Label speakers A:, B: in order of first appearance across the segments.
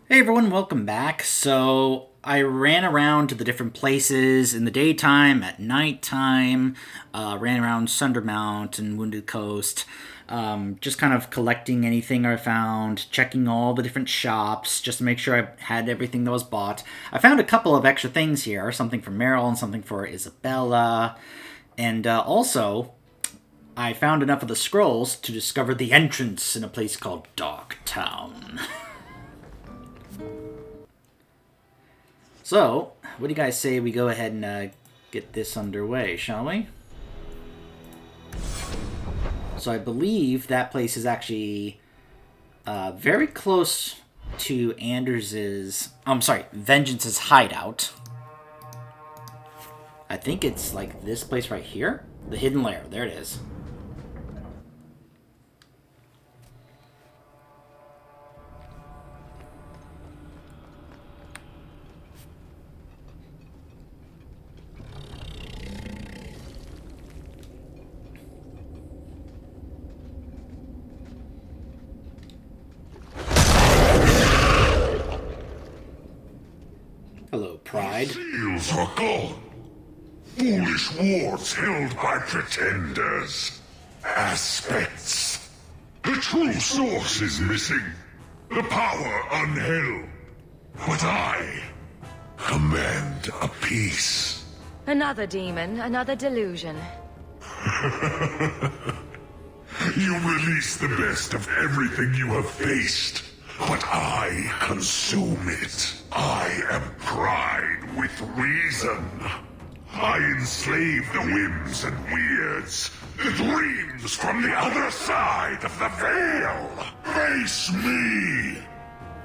A: Hey everyone, welcome back. So I ran around to the different places in the daytime, at nighttime, ran around Sundermount and Wounded Coast, just kind of collecting anything I found, checking all the different shops, just to make sure I had everything that was bought. I found a couple of extra things here, something for Meryl and something for Isabella, and also I found enough of the scrolls to discover the entrance in a place called Dark Town. So, what do you guys say we go ahead and get this underway, shall we? So I believe that place is actually very close to Vengeance's hideout. I think it's like this place right here. The Hidden Lair, there it is. Hello, Pride.
B: Seals are gone. Foolish wards held by pretenders. Aspects. The true source is missing. The power unheld. But I command a peace.
C: Another demon, another delusion.
B: You release the best of everything you have faced. But I consume it. I am pride with reason. I enslave the whims and weirds, the dreams from the other side of the veil. Face me.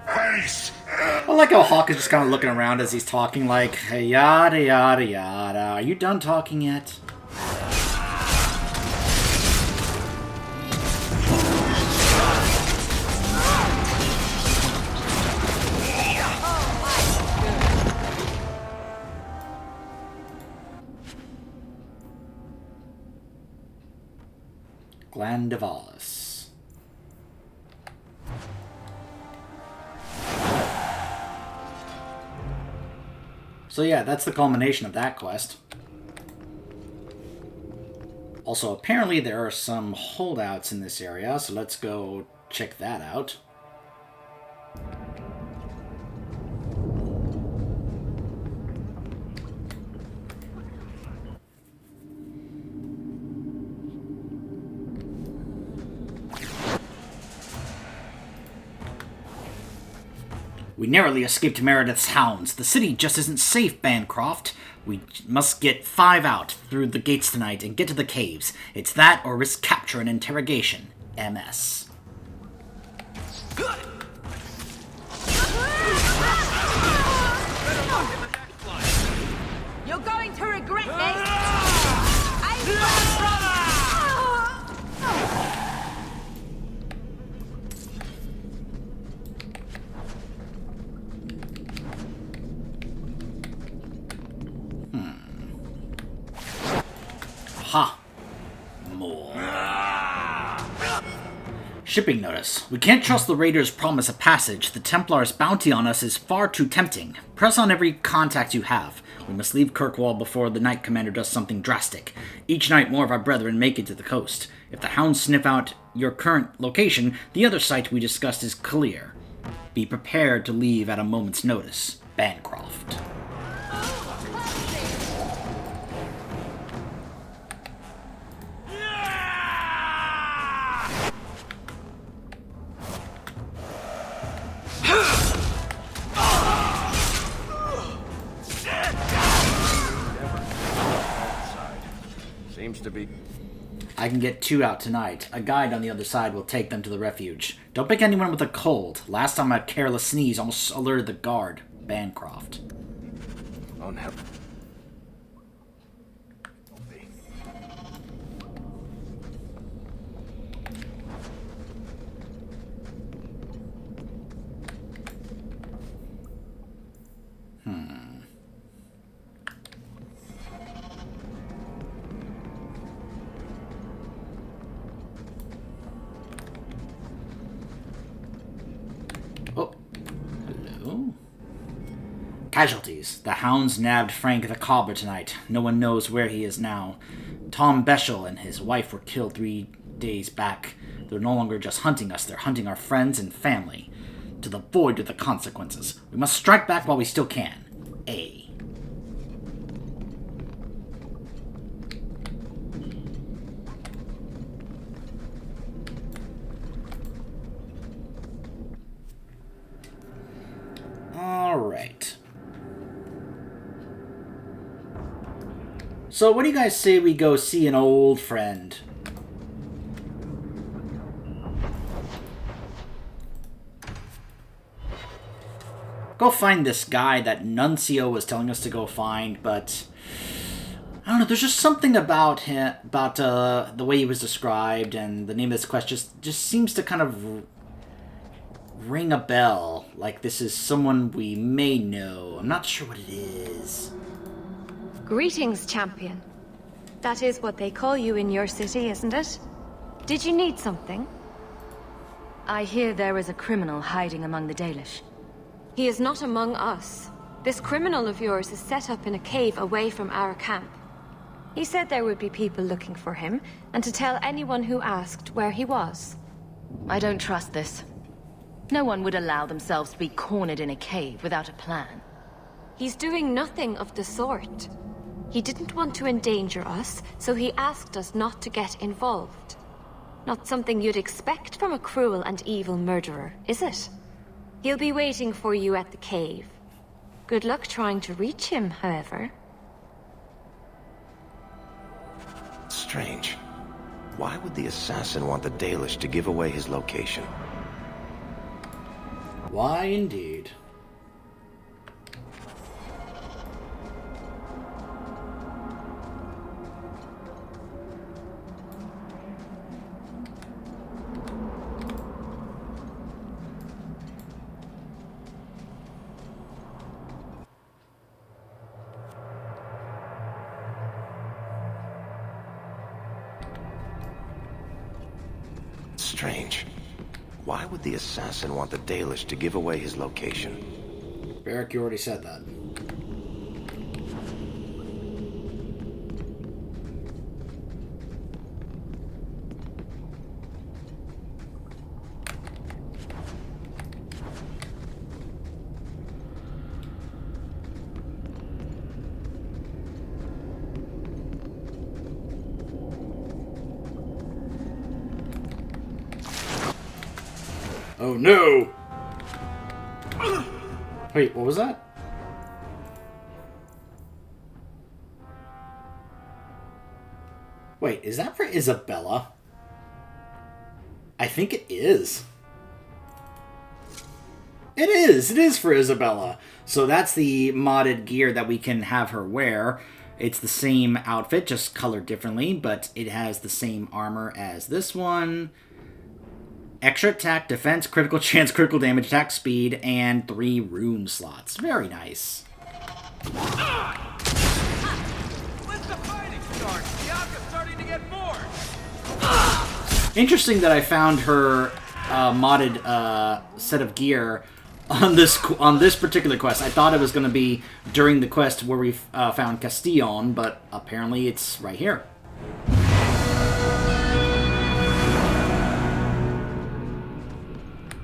B: Face
A: I like how Hawk is just kind of looking around as he's talking like, hey, yada yada yada. Are you done talking yet? Glandivalis. So yeah, that's the culmination of that quest. Also, apparently there are some holdouts in this area, so let's go check that out. We narrowly escaped Meredith's hounds. The city just isn't safe, Bancroft. We must get 5 out through the gates tonight and get to the caves. It's that or risk capture and interrogation. MS.
C: You're going to regret this!
A: Ha! More. Shipping notice. We can't trust the raiders' promise of passage. The Templar's bounty on us is far too tempting. Press on every contact you have. We must leave Kirkwall before the Knight Commander does something drastic. Each night more of our brethren make it to the coast. If the hounds sniff out your current location, the other site we discussed is clear. Be prepared to leave at a moment's notice. Bancroft.
D: Seems to be.
A: I can get 2 out tonight. A guide on the other side will take them to the refuge. Don't pick anyone with a cold. Last time a careless sneeze almost alerted the guard. Bancroft.
D: Unhappy.
A: Oh, hello. Casualties. The hounds nabbed Frank the Cobbler tonight. No one knows where he is now. Tom Beschel and his wife were killed 3 days back. They're no longer just hunting us, they're hunting our friends and family. To the void of the consequences. We must strike back while we still can. A. Alright. So what do you guys say we go see an old friend? Go find this guy that Nuncio was telling us to go find, but I don't know, there's just something about him, about the way he was described and the name of this quest just seems to kind of ring a bell, like this is someone we may know. I'm not sure what it is.
C: Greetings, champion. That is what they call you in your city, isn't it? Did you need something? I hear there is a criminal hiding among the Dalish.
E: He is not among us. This criminal of yours is set up in a cave away from our camp.
C: He said there would be people looking for him, and to tell anyone who asked where he was. I don't trust this. No one would allow themselves to be cornered in a cave without a plan.
E: He's doing nothing of the sort. He didn't want to endanger us, so he asked us not to get involved. Not something you'd expect from a cruel and evil murderer, is it? He'll be waiting for you at the cave. Good luck trying to reach him, however.
D: Strange. Why would the assassin want the Dalish to give away his location?
A: Why indeed?
D: Strange. Why would the assassin want the Dalish to give away his location?
A: Barrick, you already said that. Oh no! Wait, what was that? Wait, is that for Isabella? I think it is. It is for Isabella. So that's the modded gear that we can have her wear. It's the same outfit, just colored differently, but it has the same armor as this one. Extra attack, defense, critical chance, critical damage, attack speed, and 3 rune slots. Very nice.
F: Let the fighting start! Bianca's starting to get bored!
A: Interesting that I found her modded set of gear on this particular quest. I thought it was going to be during the quest where we found Castillon, but apparently it's right here.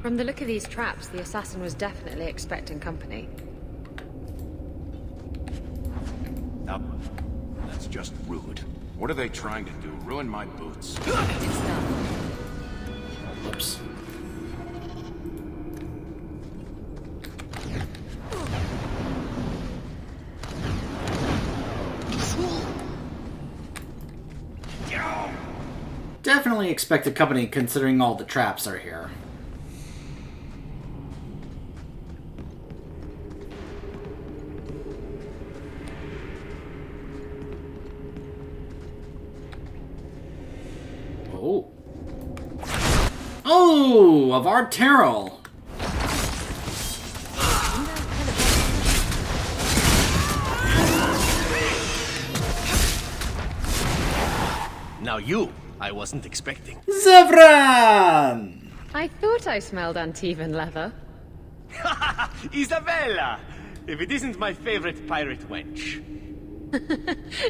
E: From the look of these traps, the assassin was definitely expecting company.
D: That's just rude. What are they trying to do? Ruin my boots?
C: It's done.
A: Oops. Definitely expected company considering all the traps are here. Oh. Oh, of our Terrell.
F: Now you, I wasn't expecting.
A: Zevran!
E: I thought I smelled Antivan leather.
F: Isabella!
G: if it isn't my favorite pirate wench.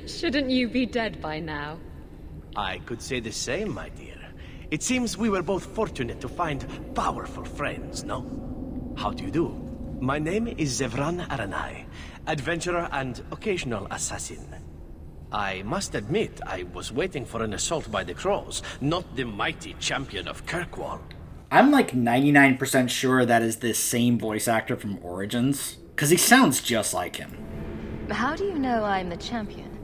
H: Shouldn't you be dead by now?
G: I could say the same, my dear. It seems we were both fortunate to find powerful friends, no? How do you do? My name is Zevran Aranai, adventurer and occasional assassin. I must admit, I was waiting for an assault by the Crows, not the mighty champion of Kirkwall.
A: I'm like 99% sure that is the same voice actor from Origins, because he sounds just like him.
C: How do you know I'm the champion?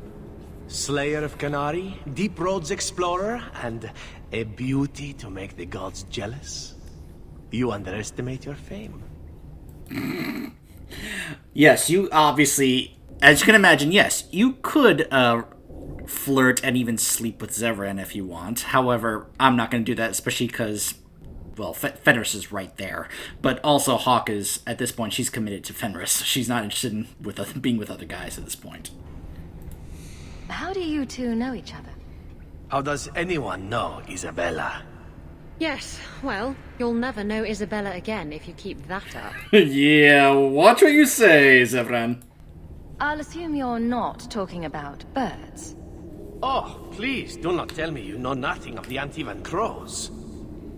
G: Slayer of Canary, Deep Roads Explorer, and a beauty to make the gods jealous? You underestimate your fame.
A: Yes, you obviously, as you can imagine, yes, you could flirt and even sleep with Zevran if you want. However, I'm not going to do that, especially because, well, Fenris is right there. But also, Hawk is, at this point, she's committed to Fenris. She's not interested in being with other guys at this point.
C: How do you two know each other?
G: How does anyone know Isabella?
H: Yes, well, you'll never know Isabella again if you keep that up.
A: Yeah, watch what you say, Zevran.
C: I'll assume you're not talking about birds.
G: Oh, please, do not tell me you know nothing of the Antivan Crows.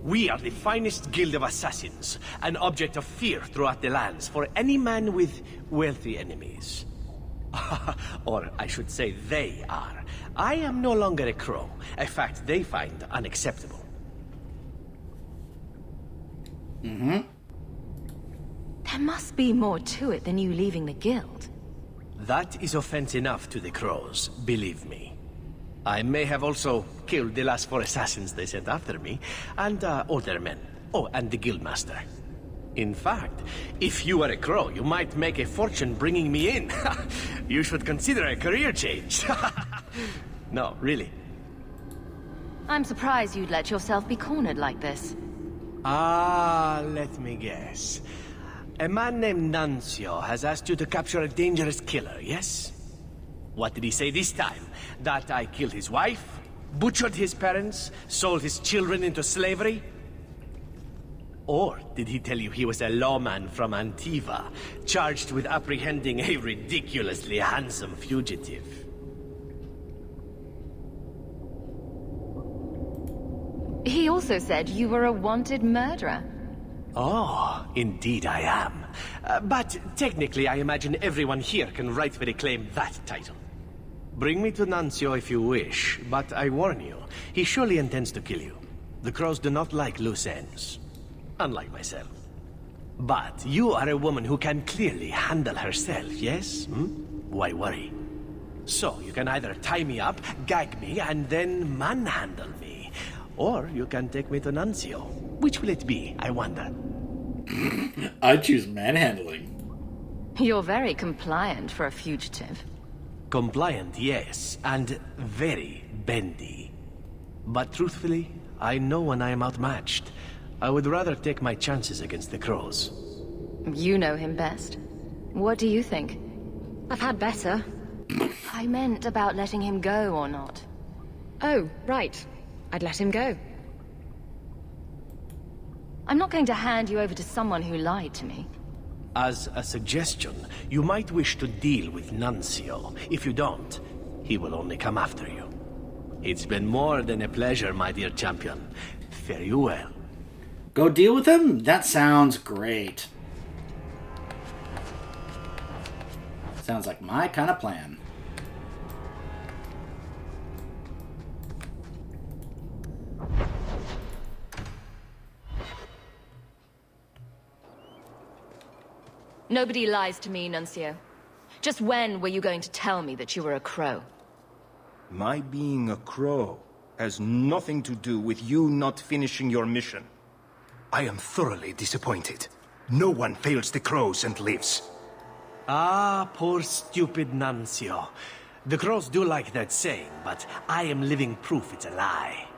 G: We are the finest guild of assassins, an object of fear throughout the lands for any man with wealthy enemies. Or I should say they are. I am no longer a crow, a fact they find unacceptable.
A: Mm-hmm.
C: There must be more to it than you leaving the guild.
G: That is offense enough to the Crows, believe me. I may have also killed the last 4 assassins they sent after me, and older men. Oh, and the guildmaster. In fact, if you were a crow, you might make a fortune bringing me in. You should consider a career change. No, really.
C: I'm surprised you'd let yourself be cornered like this.
G: Ah, let me guess. A man named Nuncio has asked you to capture a dangerous killer, yes? What did he say this time? That I killed his wife? Butchered his parents? Sold his children into slavery? Or did he tell you he was a lawman from Antiva, charged with apprehending a ridiculously handsome fugitive?
C: He also said you were a wanted murderer.
G: Oh, indeed I am. But technically I imagine everyone here can rightfully claim that title. Bring me to Nuncio if you wish, but I warn you, he surely intends to kill you. The Crows do not like loose ends. Unlike myself. But you are a woman who can clearly handle herself, yes? Why worry? So, you can either tie me up, gag me, and then manhandle me. Or you can take me to Nuncio. Which will it be, I wonder?
A: I choose manhandling.
C: You're very compliant for a fugitive.
G: Compliant, yes, and very bendy. But truthfully, I know when I am outmatched. I would rather take my chances against the Crows.
C: You know him best. What do you think?
H: I've had better.
C: I meant about letting him go or not.
H: Oh, right. I'd let him go.
C: I'm not going to hand you over to someone who lied to me.
G: As a suggestion, you might wish to deal with Nuncio. If you don't, he will only come after you. It's been more than a pleasure, my dear champion. Fare you well.
A: Go deal with him? That sounds great. Sounds like my kind of plan.
C: Nobody lies to me, Nuncio. Just when were you going to tell me that you were a crow?
I: My being a crow has nothing to do with you not finishing your mission. I am thoroughly disappointed. No one fails the crows and lives.
G: Ah, poor stupid Nuncio. The Crows do like that saying, but I am living proof it's a lie.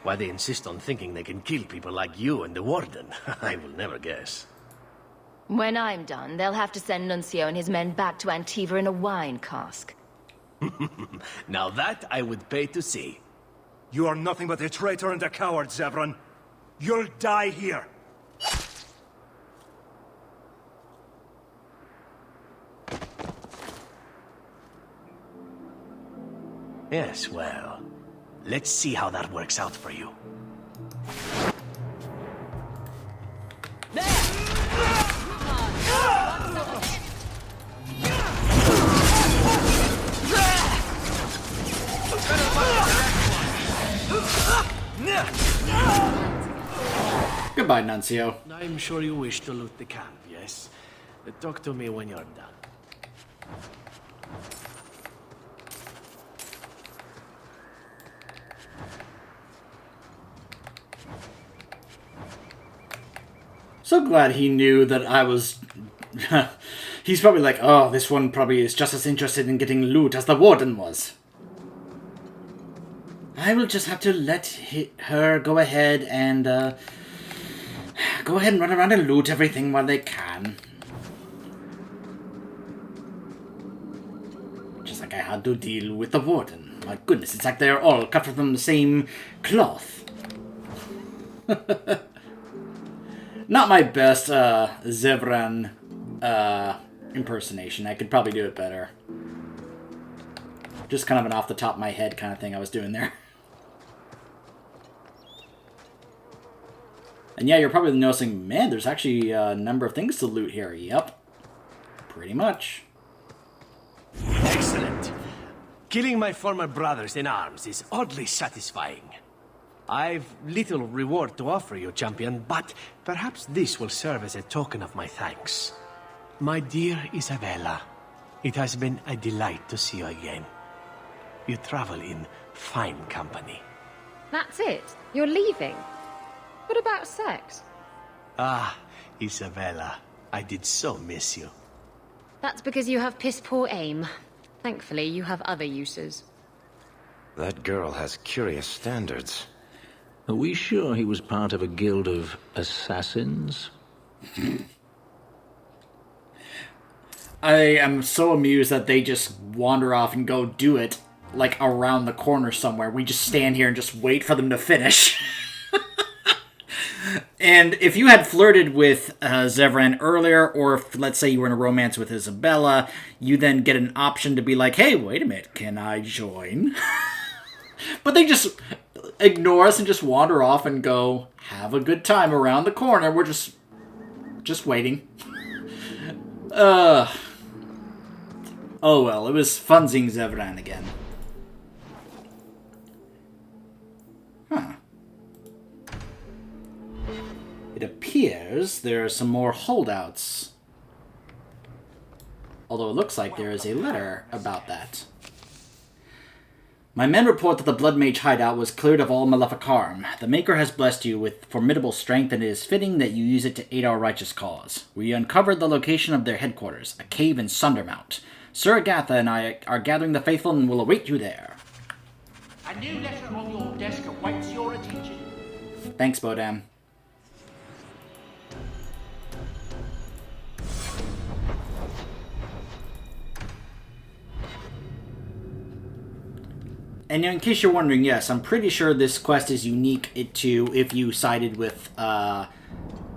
G: Why they insist on thinking they can kill people like you and the Warden, I will never guess.
C: When I'm done, they'll have to send Nuncio and his men back to Antiva in a wine cask.
G: Now that I would pay to see.
I: You are nothing but a traitor and a coward, Zevran. You'll die here.
G: Yes, well, let's see how that works out for you.
A: Goodbye, Nuncio.
G: I'm sure you wish to loot the camp, yes? Talk to me when you're done.
A: So glad he knew that I was... He's probably like, oh, this one probably is just as interested in getting loot as the warden was. I will just have to let her go ahead and run around and loot everything while they can. Just like I had to deal with the warden. My goodness, it's like they're all cut from the same cloth. Not my best Zevran impersonation. I could probably do it better. Just kind of an off the top of my head kind of thing I was doing there. And yeah, you're probably noticing, man, there's actually a number of things to loot here. Yep. Pretty much.
G: Excellent. Killing my former brothers in arms is oddly satisfying. I've little reward to offer you, champion, but perhaps this will serve as a token of my thanks. My dear Isabella, it has been a delight to see you again. You travel in fine company.
H: That's it? You're leaving? What about sex?
G: Ah, Isabella, I did so miss you.
H: That's because you have piss-poor aim. Thankfully, you have other uses.
D: That girl has curious standards.
J: Are we sure he was part of a guild of assassins?
A: I am so amused that they just wander off and go do it, like, around the corner somewhere. We just stand here and just wait for them to finish. And if you had flirted with Zevran earlier, or if, let's say, you were in a romance with Isabella, you then get an option to be like, hey, wait a minute, can I join? But they just ignore us and just wander off and go, have a good time around the corner. We're just waiting. Oh well, it was fun seeing Zevran again. Huh. It appears there are some more holdouts. Although it looks like there is a letter about that. My men report that the Blood Mage hideout was cleared of all malefic harm. The Maker has blessed you with formidable strength, and it is fitting that you use it to aid our righteous cause. We uncovered the location of their headquarters, a cave in Sundermount. Sir Agatha and I are gathering the faithful and will await you there.
F: A new letter on your desk awaits your attention.
A: Thanks, Bodam. And in case you're wondering, yes, I'm pretty sure this quest is unique to if you sided with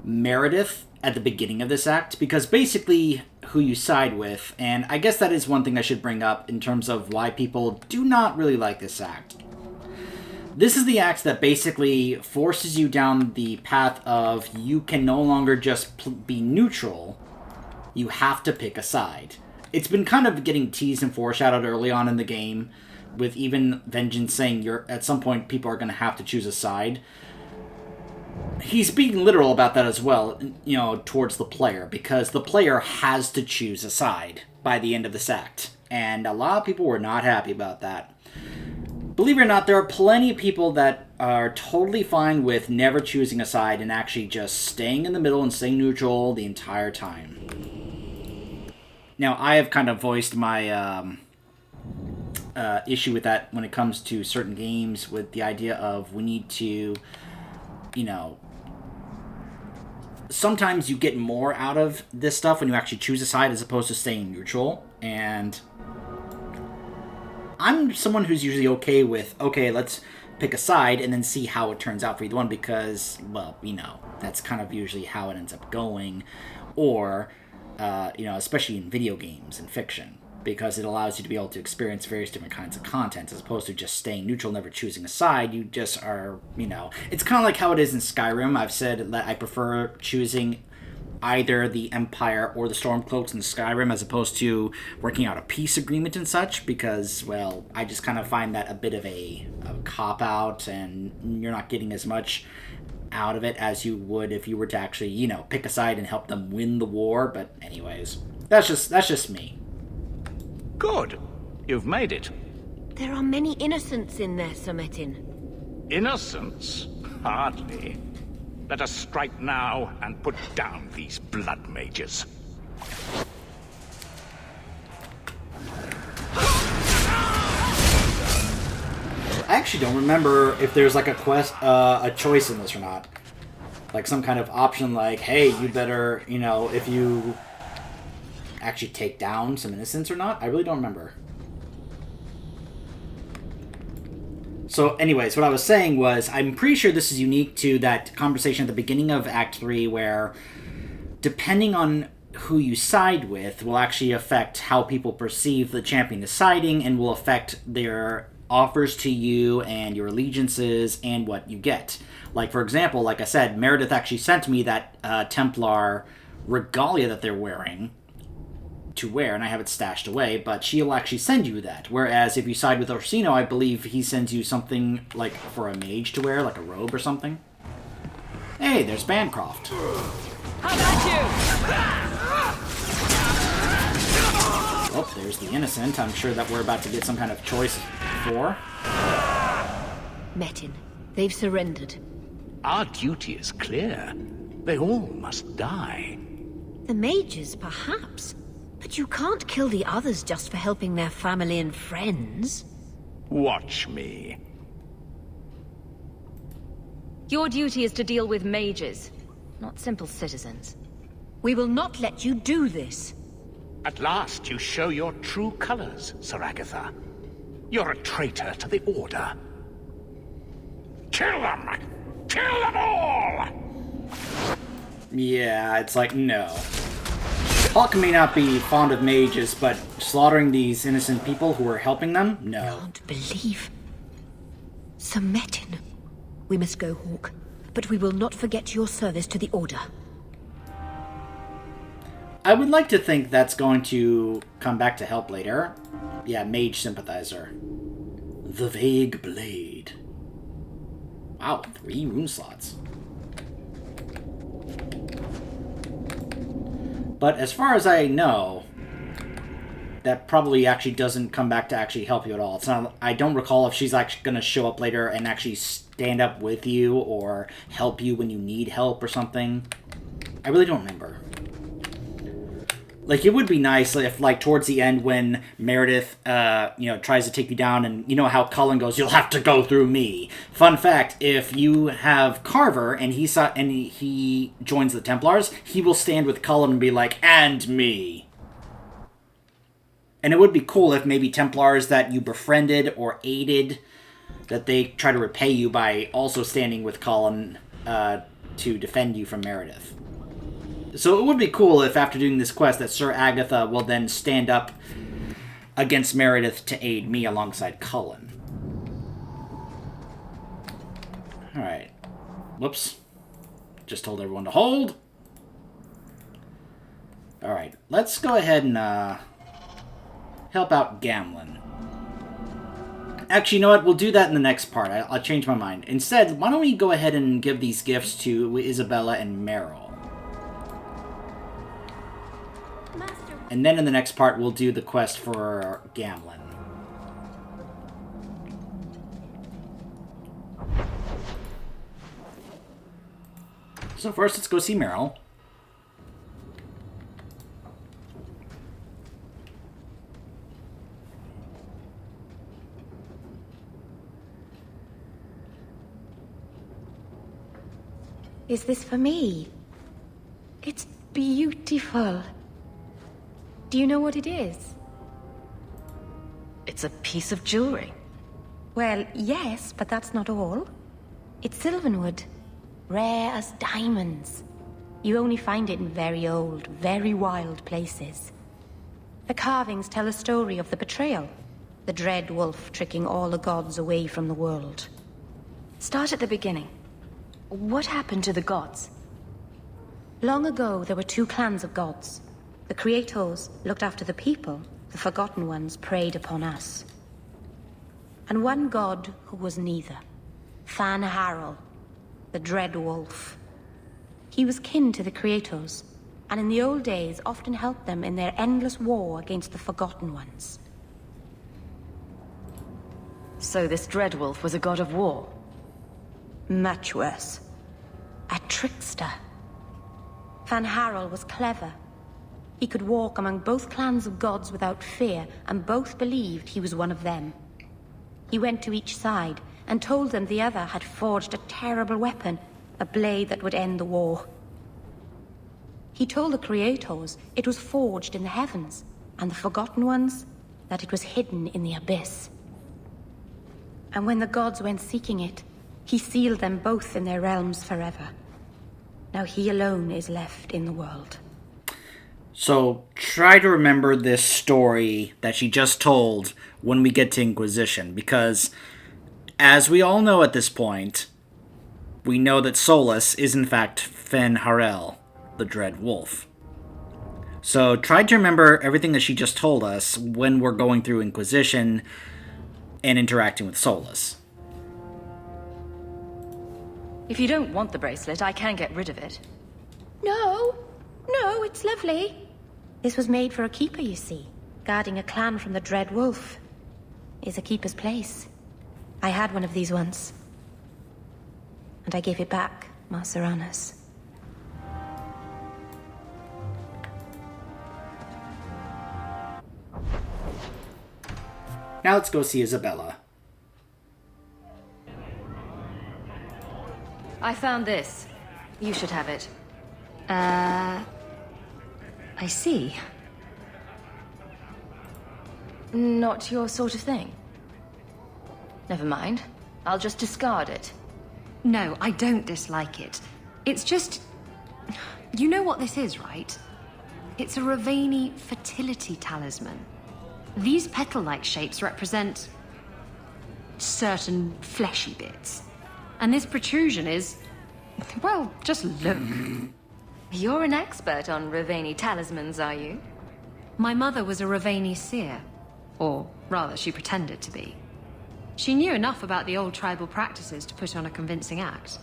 A: Meredith at the beginning of this act, because basically who you side with, and I guess that is one thing I should bring up in terms of why people do not really like this act. This is the act that basically forces you down the path of you can no longer just be neutral, you have to pick a side. It's been kind of getting teased and foreshadowed early on in the game, with even Vengeance saying at some point people are going to have to choose a side. He's being literal about that as well, you know, towards the player, because the player has to choose a side by the end of this act. And a lot of people were not happy about that. Believe it or not, there are plenty of people that are totally fine with never choosing a side and actually just staying in the middle and staying neutral the entire time. Now, I have kind of voiced my issue with that when it comes to certain games, with the idea of we need to, you know, sometimes you get more out of this stuff when you actually choose a side as opposed to staying neutral. And I'm someone who's usually okay with, okay, let's pick a side and then see how it turns out for either one, because, well, you know, that's kind of usually how it ends up going. Or, you know, especially in video games and fiction. because it allows you to be able to experience various different kinds of content as opposed to just staying neutral, never choosing a side. You just are, it's kind of like how it is in Skyrim. I've said that I prefer choosing either the Empire or the Stormcloaks in Skyrim as opposed to working out a peace agreement and such, because, well, I just kind of find that a bit of a cop-out, and you're not getting as much out of it as you would if you were to actually, pick a side and help them win the war. But anyways, that's just me.
J: Good. You've made it.
H: There are many innocents in there, Sir Metin.
J: Innocence? Hardly. Let us strike now and put down these blood mages.
A: I actually don't remember if there's like a quest, a choice in this or not. Like some kind of option like, hey, you better, if you actually take down some innocents or not. I really don't remember. So anyways, what I was saying was, I'm pretty sure this is unique to that conversation at the beginning of Act 3 where, depending on who you side with, will actually affect how people perceive the champion is siding and will affect their offers to you and your allegiances and what you get. Like, for example, like I said, Meredith actually sent me that Templar regalia that they're wearing to wear, and I have it stashed away, but she'll actually send you that. Whereas if you side with Orsino, I believe he sends you something like for a mage to wear, like a robe or something. Hey, there's Bancroft.
F: How about you?
A: Oh, there's the innocent. I'm sure that we're about to get some kind of choice for.
H: Metin, they've surrendered.
J: Our duty is clear. They all must die.
H: The mages, perhaps. But you can't kill the others just for helping their family and friends.
J: Watch me.
C: Your duty is to deal with mages, not simple citizens.
H: We will not let you do this.
J: At last you show your true colors, Sir Agatha. You're a traitor to the Order. Kill them! Kill them all!
A: Yeah, it's like, no. Hawk may not be fond of mages, but slaughtering these innocent people who are helping them? No.
H: I can't believe. Sir Metin. We must go, Hawk. But we will not forget your service to the Order.
A: I would like to think that's going to come back to help later. Yeah, mage sympathizer. The Vague Blade. Wow, 3 rune slots. But as far as I know, that probably actually doesn't come back to actually help you at all. It's not. I don't recall if she's actually going to show up later and actually stand up with you or help you when you need help or something. I really don't remember. Like, it would be nice if, like, towards the end when Meredith, tries to take you down and you know how Cullen goes, you'll have to go through me. Fun fact, if you have Carver and he joins the Templars, he will stand with Cullen and be like, and me. And it would be cool if maybe Templars that you befriended or aided, that they try to repay you by also standing with Cullen to defend you from Meredith. So it would be cool if after doing this quest that Sir Agatha will then stand up against Meredith to aid me alongside Cullen. Alright. Whoops. Just told everyone to hold. Alright, let's go ahead and help out Gamlin. Actually, you know what? We'll do that in the next part. I'll change my mind. Instead, why don't we go ahead and give these gifts to Isabella and Meryl? And then in the next part, we'll do the quest for Gamlin. So first, let's go see Meryl.
E: Is this for me? It's beautiful. Do you know what it is?
C: It's a piece of jewelry.
E: Well, yes, but that's not all. It's Sylvanwood. Rare as diamonds. You only find it in very old, very wild places.
H: The carvings tell a story of the betrayal. The dread wolf tricking all the gods away from the world.
C: Start at the beginning. What happened to the gods?
H: Long ago, there were two clans of gods. The Creators looked after the people. The Forgotten Ones preyed upon us. And one god who was neither. Fan Harel, the Dread Wolf. He was kin to the Creators, and in the old days often helped them in their endless war against the Forgotten Ones.
C: So this Dreadwolf was a god of war?
H: Much worse. A trickster. Fan Harel was clever. He could walk among both clans of gods without fear, and both believed he was one of them. He went to each side and told them the other had forged a terrible weapon, a blade that would end the war. He told the Creators it was forged in the heavens, and the Forgotten Ones that it was hidden in the abyss. And when the gods went seeking it, he sealed them both in their realms forever. Now he alone is left in the world.
A: So try to remember this story that she just told when we get to Inquisition, because as we all know at this point, we know that Solus is in fact Fen Harel, the Dread Wolf. So try to remember everything that she just told us when we're going through Inquisition and interacting with Solus.
C: If you don't want the bracelet, I can get rid of it.
H: No, it's lovely. This was made for a keeper, you see. Guarding a clan from the Dread Wolf is a keeper's place. I had one of these once. And I gave it back, Marceranus.
A: Now let's go see Isabella.
C: I found this. You should have it. I see. Not your sort of thing. Never mind. I'll just discard it.
K: No, I don't dislike it. It's just... You know what this is, right? It's a Ravani fertility talisman. These petal-like shapes represent... certain fleshy bits. And this protrusion is... well, just look.
C: You're an expert on Ravani talismans, are you?
K: My mother was a Ravani seer. Or, rather, she pretended to be. She knew enough about the old tribal practices to put on a convincing act.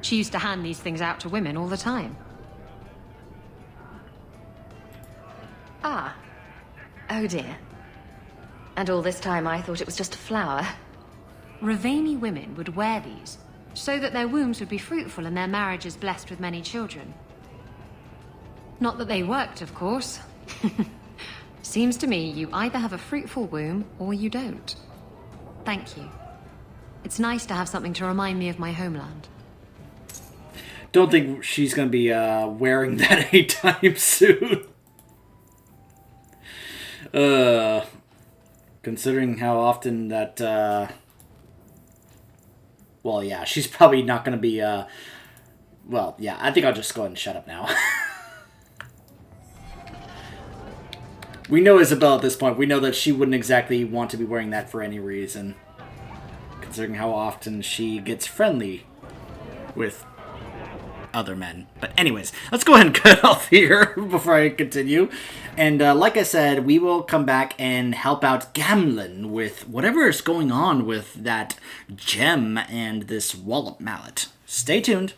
K: She used to hand these things out to women all the time.
C: Ah. Oh dear. And all this time I thought it was just a flower.
K: Ravani women would wear these, so that their wombs would be fruitful and their marriages blessed with many children. Not that they worked, of course. Seems to me you either have a fruitful womb, or you don't. Thank you. It's nice to have something to remind me of my homeland.
A: Don't think she's going to be wearing that anytime soon. Considering how often that... well, yeah, she's probably not going to be... well, yeah, I think I'll just go ahead and shut up now. We know Isabella at this point. We know that she wouldn't exactly want to be wearing that for any reason. Considering how often she gets friendly with other men. But anyways, let's go ahead and cut off here before I continue. And like I said, we will come back and help out Gamlen with whatever is going on with that gem and this wallop mallet. Stay tuned.